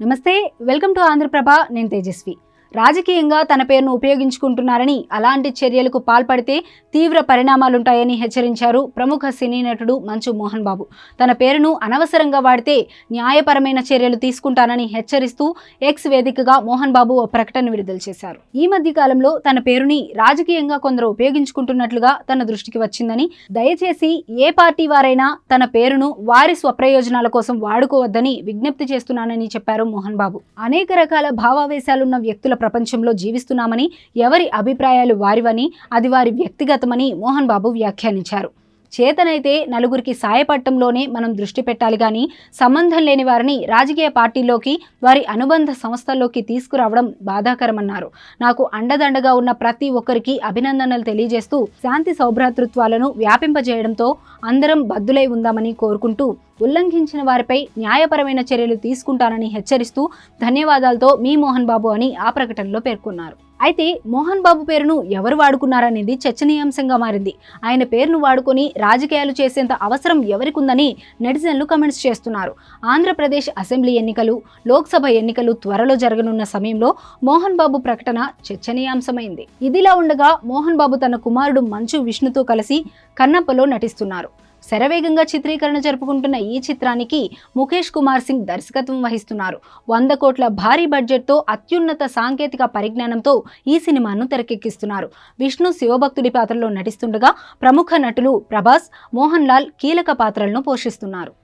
నమస్తే, welcome to Andhraprabha. నేను తేజస్వి. రాజకీయంగా తన పేరును ఉపయోగించుకుంటున్నారని, అలాంటి చర్యలకు పాల్పడితే తీవ్ర పరిణామాలుంటాయని హెచ్చరించారు ప్రముఖ సినీ నటుడు మంచు మోహన్ బాబు. తన పేరును అనవసరంగా వాడితే న్యాయపరమైన చర్యలు తీసుకుంటానని హెచ్చరిస్తూ ఎక్స్ వేదికగా మోహన్ బాబు ఓ ప్రకటన విడుదల చేశారు. ఈ మధ్య కాలంలో తన పేరుని రాజకీయంగా కొందరు ఉపయోగించుకుంటున్నట్లుగా తన దృష్టికి వచ్చిందని, దయచేసి ఏ పార్టీ వారైనా తన పేరును వారి స్వప్రయోజనాల కోసం వాడుకోవద్దని విజ్ఞప్తి చేస్తున్నానని చెప్పారు మోహన్ బాబు. అనేక రకాల భావావేశాలున్న వ్యక్తుల ప్రపంచంలో జీవిస్తున్నామని, ఎవరి అభిప్రాయాలు వారివని, అది వారి వ్యక్తిగతమని మోహన్ బాబు వ్యాఖ్యానించారు. చేతనైతే నలుగురికి సాయపడటంలోనే మనం దృష్టి పెట్టాలి కానీ, సంబంధం లేని వారిని రాజకీయ పార్టీల్లోకి, వారి అనుబంధ సంస్థల్లోకి తీసుకురావడం బాధాకరమన్నారు. నాకు అండదండగా ఉన్న ప్రతి ఒక్కరికి అభినందనలు తెలియజేస్తూ శాంతి సౌభ్రాతృత్వాలను వ్యాపింపజేయడంతో అందరం బద్దులై ఉందామని కోరుకుంటూ, ఉల్లంఘించిన వారిపై న్యాయపరమైన చర్యలు తీసుకుంటానని హెచ్చరిస్తూ ధన్యవాదాలతో మీ మోహన్ బాబు అని ఆ ప్రకటనలో పేర్కొన్నారు. అయితే మోహన్ బాబు పేరును ఎవరు వాడుకున్నారనేది చర్చనీయాంశంగా మారింది. ఆయన పేరును వాడుకొని రాజకీయాలు చేసేంత అవసరం ఎవరికుందని నెటిజన్లు కమెంట్స్ చేస్తున్నారు. ఆంధ్రప్రదేశ్ అసెంబ్లీ ఎన్నికలు, లోక్సభ ఎన్నికలు త్వరలో జరగనున్న సమయంలో మోహన్ బాబు ప్రకటన చర్చనీయాంశమైంది. ఇదిలా ఉండగా మోహన్ బాబు తన కుమారుడు మంచు విష్ణుతో కలిసి కన్నప్పలో నటిస్తున్నారు. శరవేగంగా చిత్రీకరణ జరుపుకుంటున్న ఈ చిత్రానికి ముఖేష్ కుమార్ సింగ్ దర్శకత్వం వహిస్తున్నారు. 100 కోట్ల భారీ బడ్జెట్తో అత్యున్నత సాంకేతిక పరిజ్ఞానంతో ఈ సినిమాను తెరకెక్కిస్తున్నారు. విష్ణు శివభక్తుడి పాత్రలో నటిస్తుండగా ప్రముఖ నటులు ప్రభాస్, మోహన్ లాల్ కీలక పాత్రలను పోషిస్తున్నారు.